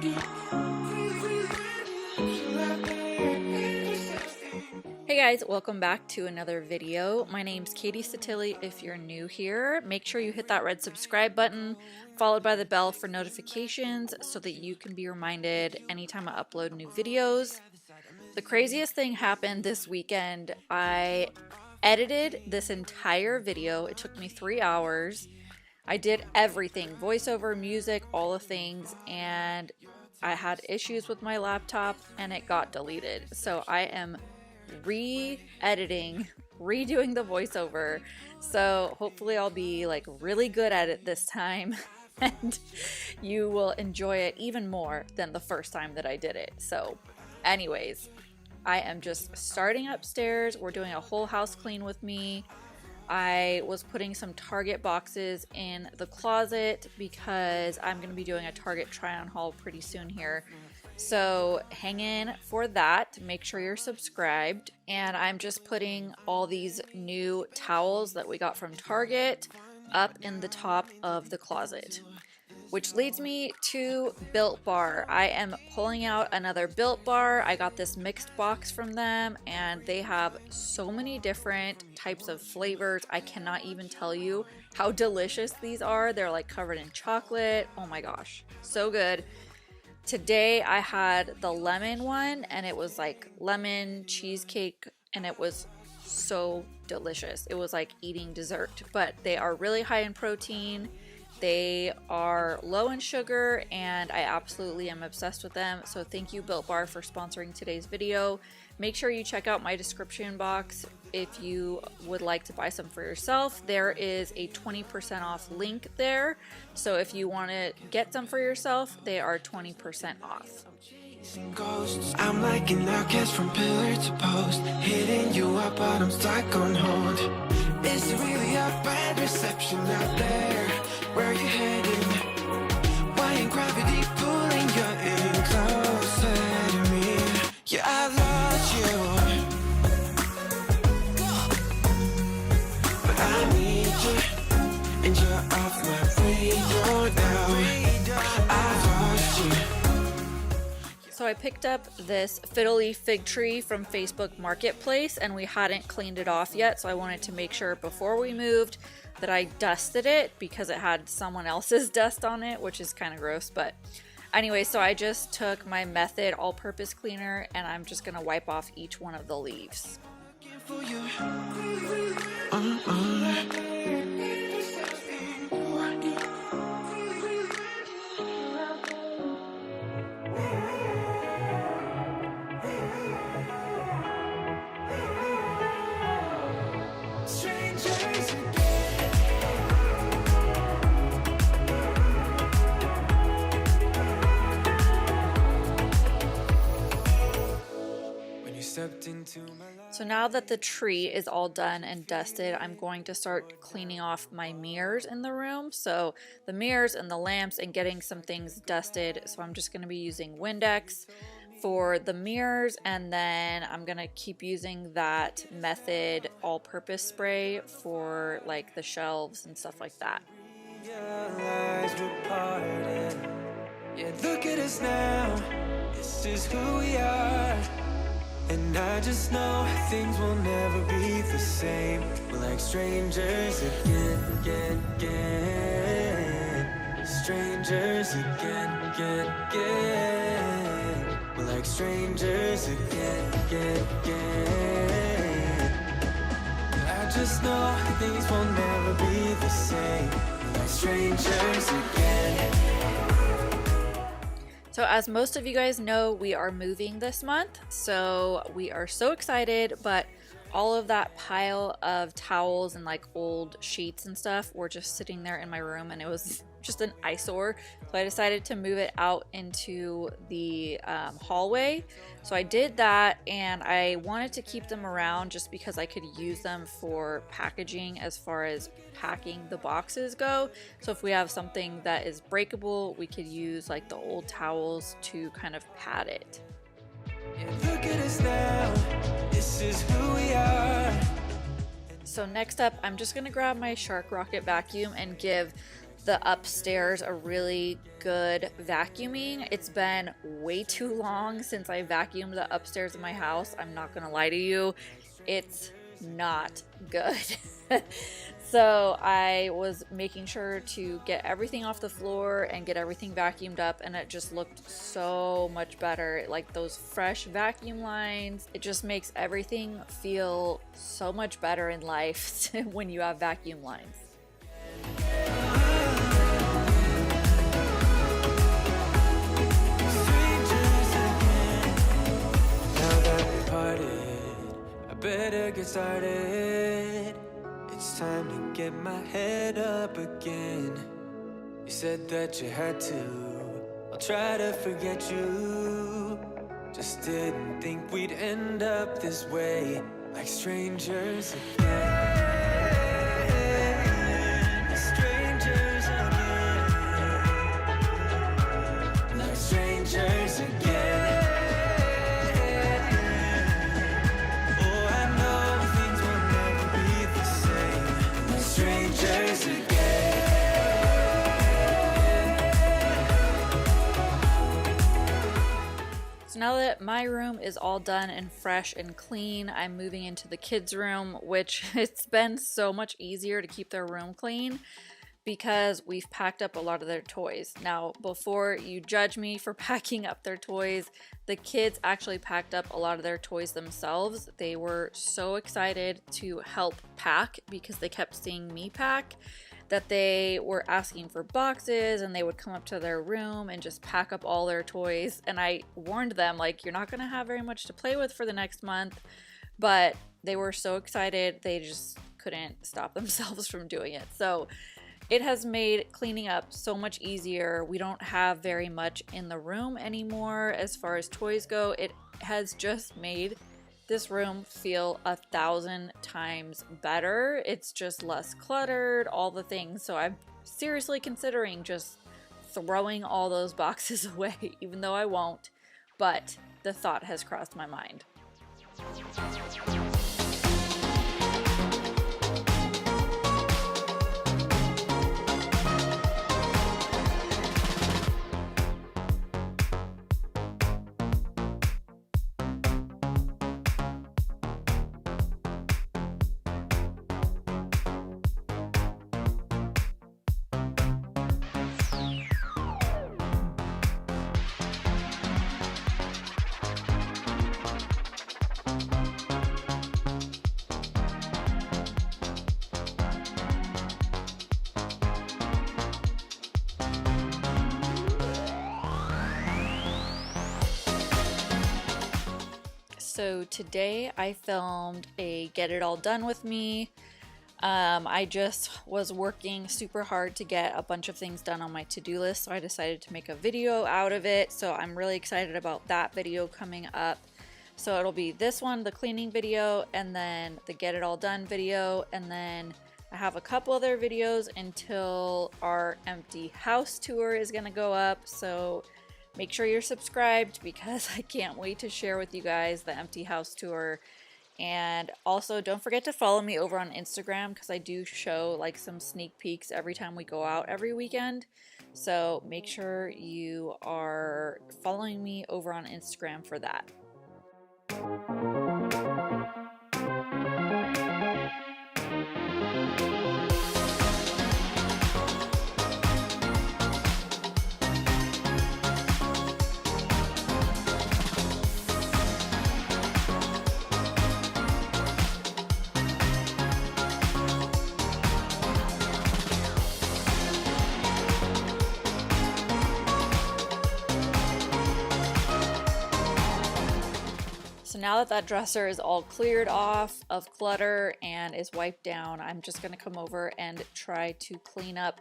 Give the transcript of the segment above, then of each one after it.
Hey guys, welcome back to another video. My name's Katie Satilli. If you're new here, make sure you hit that red subscribe button followed by the bell for notifications so that you can be reminded anytime I upload new videos. The craziest thing happened this weekend. I edited this entire video. It took me 3 hours. I did everything, voiceover, music, all the things, and I had issues with my laptop and it got deleted. So I am re-editing, redoing the voiceover. So hopefully I'll be like really good at it this time and you will enjoy it even more than the first time that I did it. So anyways, I am just starting upstairs. We're doing a whole house clean with me. I was putting some Target boxes in the closet because I'm going to be doing a Target try-on haul pretty soon here. So hang in for that. Make sure you're subscribed. And I'm just putting all these new towels that we got from Target up in the top of the closet. Which leads me to Built Bar. I am pulling out another Built Bar. I got this mixed box from them and they have so many different types of flavors. I cannot even tell you how delicious these are. They're like covered in chocolate. Oh my gosh, so good. Today I had the lemon one and it was like lemon cheesecake and it was so delicious. It was like eating dessert, but they are really high in protein. They are low in sugar and I absolutely am obsessed with them. So thank you Built Bar for sponsoring today's video. Make sure you check out my description box if you would like to buy some for yourself. There is a 20% off link there. So if you want to get some for yourself, they are 20% off. I'm like an outcast from pillar to post, hitting you up but I'm stuck on hold. Is it really a bad reception out there? Where you heading? Why ain't gravity pulling you in closer to me? Yeah, I lost you, but I need you, and you're off my radar now. I lost you. So I picked up this fiddly fig tree from Facebook Marketplace and we hadn't cleaned it off yet. So I wanted to make sure before we moved that I dusted it because it had someone else's dust on it, which is kind of gross. But anyway, so I just took my Method all-purpose cleaner and I'm just gonna wipe off each one of the leaves. So now that the tree is all done and dusted, I'm going to start cleaning off my mirrors in the room. So the mirrors and the lamps and getting some things dusted. So I'm just going to be using Windex for the mirrors and then I'm going to keep using that Method all-purpose spray for like the shelves and stuff like that. Yeah, look at us now. This is who we are. And I just know things will never be the same. We're like strangers again, again, again. Strangers again, again, again. We're like strangers again, again, again. I just know things will never be the same. We're like strangers again. So as most of you guys know, we are moving this month, so we are so excited, but all of that pile of towels and like old sheets and stuff were just sitting there in my room and it was just an eyesore. So I decided to move it out into the hallway. So I did that and I wanted to keep them around just because I could use them for packaging as far as packing the boxes go. So if we have something that is breakable, we could use like the old towels to kind of pad it. Yeah, look at us now. This is who we are. So next up, I'm just gonna grab my Shark Rocket vacuum and give the upstairs a really good vacuuming. It's been way too long since I vacuumed the upstairs of my house. I'm not gonna lie to you, it's not good. So I was making sure to get everything off the floor and get everything vacuumed up, and it just looked so much better. Like those fresh vacuum lines, it just makes everything feel so much better in life when you have vacuum lines. Better get started. It's time to get my head up again. You said that you had to. I'll try to forget you. Just didn't think we'd end up this way, like strangers again. Strangers again. Like strangers again. So now that my room is all done and fresh and clean, I'm moving into the kids' room, which it's been so much easier to keep their room clean because we've packed up a lot of their toys. Now, before you judge me for packing up their toys, the kids actually packed up a lot of their toys themselves. They were so excited to help pack because they kept seeing me pack that they were asking for boxes, and they would come up to their room and just pack up all their toys. And I warned them, like, you're not gonna have very much to play with for the next month, but they were so excited they just couldn't stop themselves from doing it. So it has made cleaning up so much easier. We don't have very much in the room anymore as far as toys go. It has just made this room feel 1,000 times better. It's just less cluttered, all the things. So I'm seriously considering just throwing all those boxes away, even though I won't, but the thought has crossed my mind. So today I filmed a get it all done with me. I just was working super hard to get a bunch of things done on my to-do list, so I decided to make a video out of it. So I'm really excited about that video coming up. So it'll be this one, the cleaning video, and then the get it all done video, and then I have a couple other videos until our empty house tour is gonna go up. So make sure you're subscribed because I can't wait to share with you guys the empty house tour. And also don't forget to follow me over on Instagram because I do show like some sneak peeks every time we go out every weekend. So make sure you are following me over on Instagram for that. So now that that dresser is all cleared off of clutter and is wiped down, I'm just gonna come over and try to clean up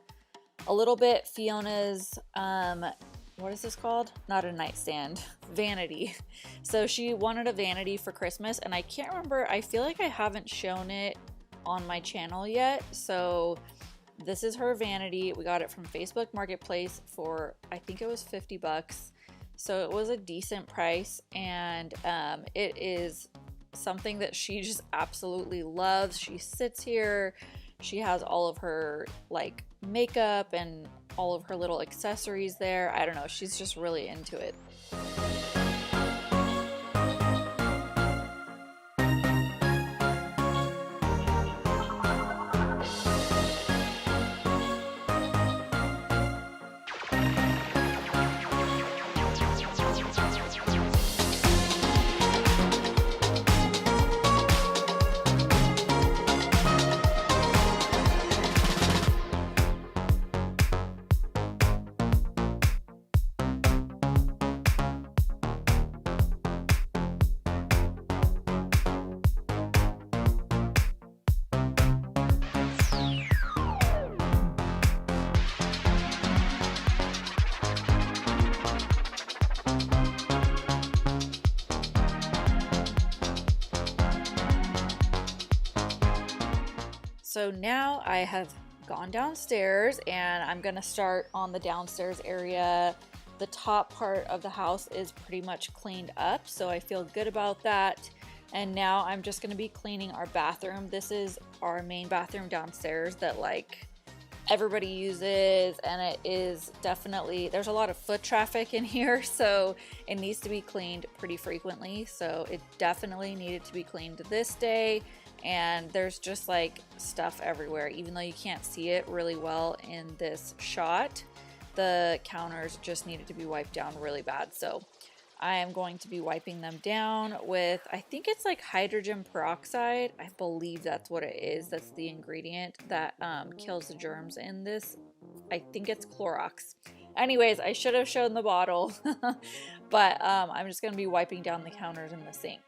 a little bit Fiona's, what is this called? Not a nightstand, vanity. So she wanted a vanity for Christmas, and I can't remember, I feel like I haven't shown it on my channel yet. So this is her vanity. We got it from Facebook Marketplace for, I think it was 50 bucks. So it was a decent price, and it is something that she just absolutely loves. She sits here, She has all of her like makeup and all of her little accessories there. I don't know, she's just really into it. So now I have gone downstairs and I'm gonna start on the downstairs area. The top part of the house is pretty much cleaned up, so I feel good about that. And now I'm just gonna be cleaning our bathroom. This is our main bathroom downstairs that like everybody uses, and it is definitely, there's a lot of foot traffic in here, so it needs to be cleaned pretty frequently. So it definitely needed to be cleaned this day. And there's just like stuff everywhere, even though you can't see it really well in this shot. The counters just needed to be wiped down really bad, so I am going to be wiping them down with, I think it's like hydrogen peroxide. I believe that's what it is. That's the ingredient that kills the germs in this. I think it's Clorox. Anyways, I should have shown the bottle, but I'm just going to be wiping down the counters and the sink.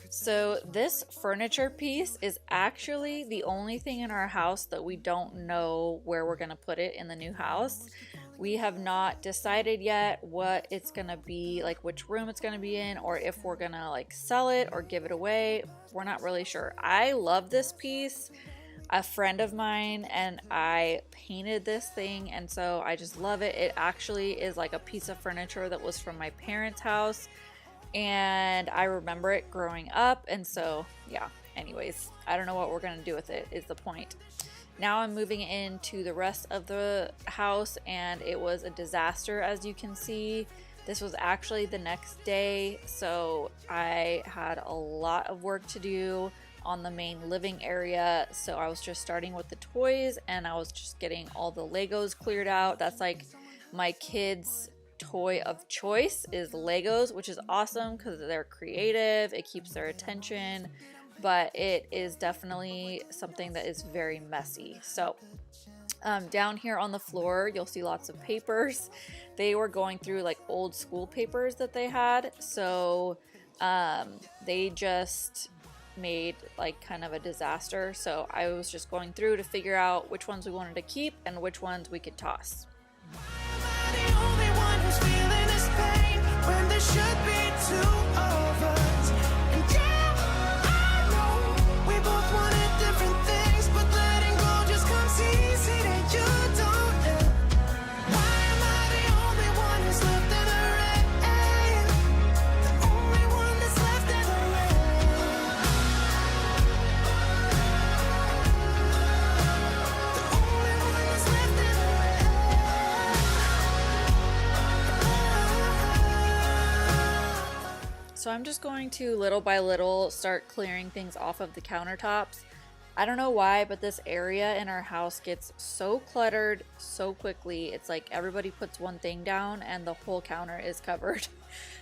So this furniture piece is actually the only thing in our house that we don't know where we're going to put it in the new house. We have not decided yet what it's going to be, like which room it's going to be in, or if we're going to like sell it or give it away. We're not really sure. I love this piece. A friend of mine and I painted this thing, and so I just love it. It actually is like a piece of furniture that was from my parents' house, and I remember it growing up, and so yeah, anyways, I don't know what we're gonna do with it is the point. Now I'm moving into the rest of the house, and it was a disaster, as you can see. This was actually the next day, so I had a lot of work to do on the main living area. So I was just starting with the toys, and I was just getting all the Legos cleared out. That's like my kids' toy of choice is Legos, which is awesome because they're creative, it keeps their attention, but it is definitely something that is very messy. So down here on the floor you'll see lots of papers. They were going through like old school papers that they had, so they just made like kind of a disaster. So I was just going through to figure out which ones we wanted to keep and which ones we could toss. When there should be two of us, and yeah, I know we both wanted different things, but letting go just comes easy that you don't know. Why am I the only one who's left in the rain? The only one that's left in the rain. The only one that's left in the So I'm just going to little by little start clearing things off of the countertops. I don't know why, but this area in our house gets so cluttered so quickly. It's like everybody puts one thing down and the whole counter is covered.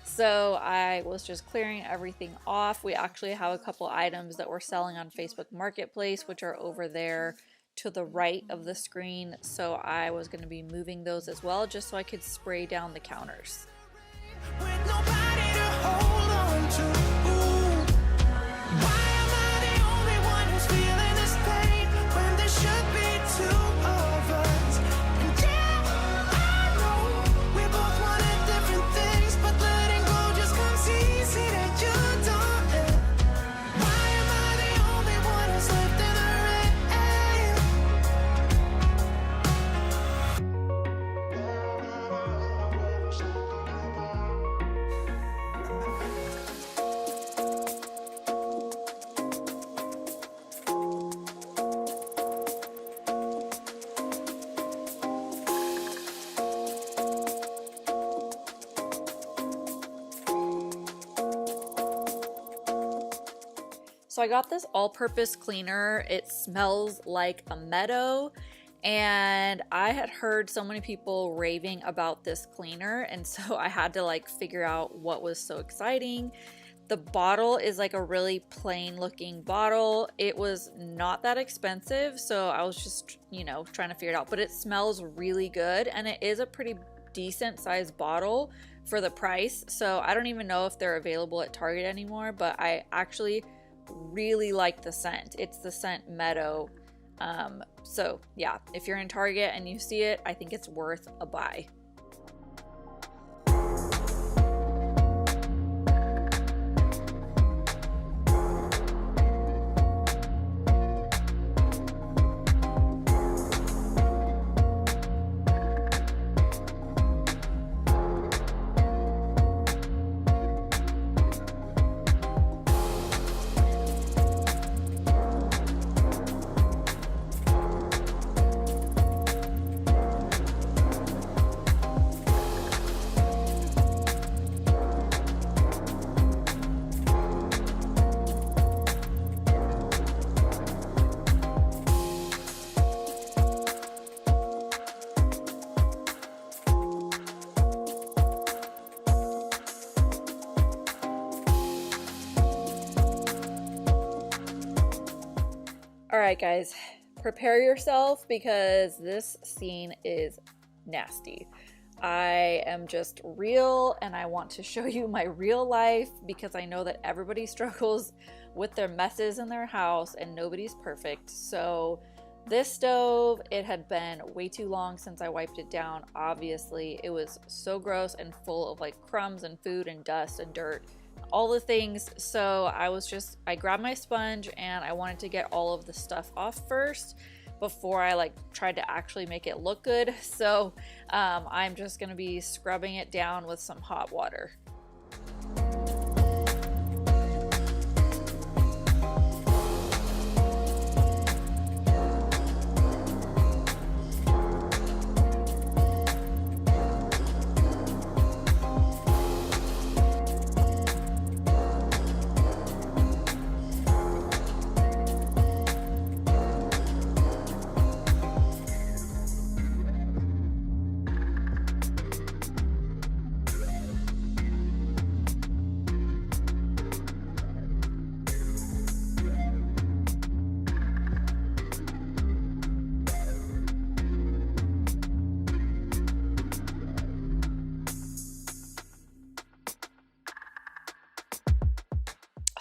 So I was just clearing everything off. We actually have a couple items that we're selling on Facebook Marketplace, which are over there to the right of the screen. So I was going to be moving those as well, just so I could spray down the counters. With nobody to hold on to. Why am I the only one who's feeling this pain when there should be two of us? And yeah, I know we both wanted different things, but letting go just comes easy that you don't. Why am I the only one who's left in the rain? So I got this all-purpose cleaner. It smells like a meadow, and I had heard so many people raving about this cleaner, and so I had to like figure out what was so exciting. The bottle is like a really plain looking bottle. It was not that expensive, so I was just, you know, trying to figure it out, but it smells really good, and it is a pretty decent sized bottle for the price. So I don't even know if they're available at Target anymore, but I actually really like the scent. It's the scent Meadow. So yeah, if you're in Target and you see it, I think it's worth a buy. All right, guys, prepare yourself because this scene is nasty. I am just real and I want to show you my real life because I know that everybody struggles with their messes in their house and nobody's perfect. So this stove, it had been way too long since I wiped it down. Obviously, it was so gross and full of like crumbs and food and dust and dirt, all the things. So I grabbed my sponge and I wanted to get all of the stuff off first before I like tried to actually make it look good. So I'm just gonna be scrubbing it down with some hot water.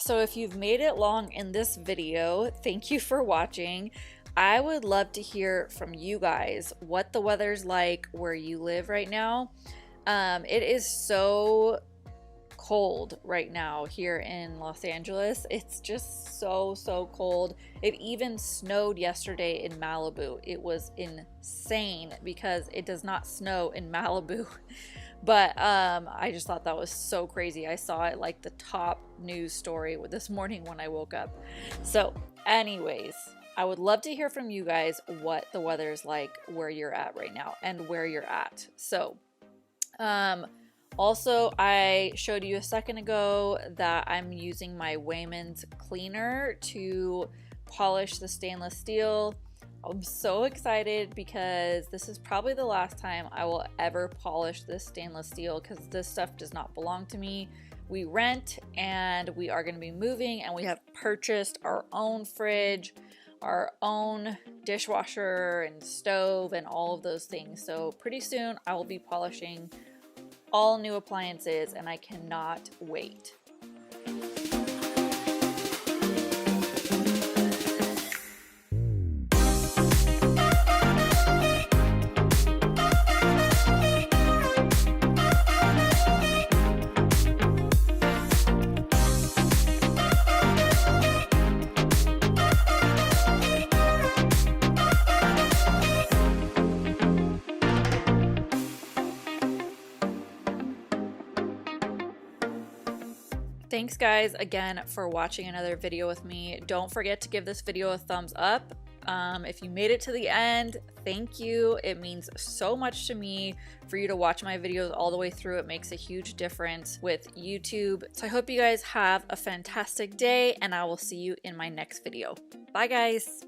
So if you've made it long in this video, thank you for watching. I would love to hear from you guys what the weather's like where you live right now. It is so cold right now here in Los Angeles. It's just so cold. It even snowed yesterday in Malibu. It was insane because it does not snow in Malibu. But I just thought that was so crazy. I saw it like the top news story this morning when I woke up. So anyways, I would love to hear from you guys what the weather is like where you're at right now and where you're at. So also, I showed you a second ago that I'm using my Wayman's cleaner to polish the stainless steel. I'm so excited because this is probably the last time I will ever polish this stainless steel because this stuff does not belong to me. We rent and we are going to be moving, and we have purchased our own fridge, our own dishwasher and stove and all of those things. So pretty soon I will be polishing all new appliances and I cannot wait. Thanks guys again for watching another video with me. Don't forget to give this video a thumbs up. If you made it to the end, thank you. It means so much to me for you to watch my videos all the way through. It makes a huge difference with YouTube. So I hope you guys have a fantastic day, and I will see you in my next video. Bye guys.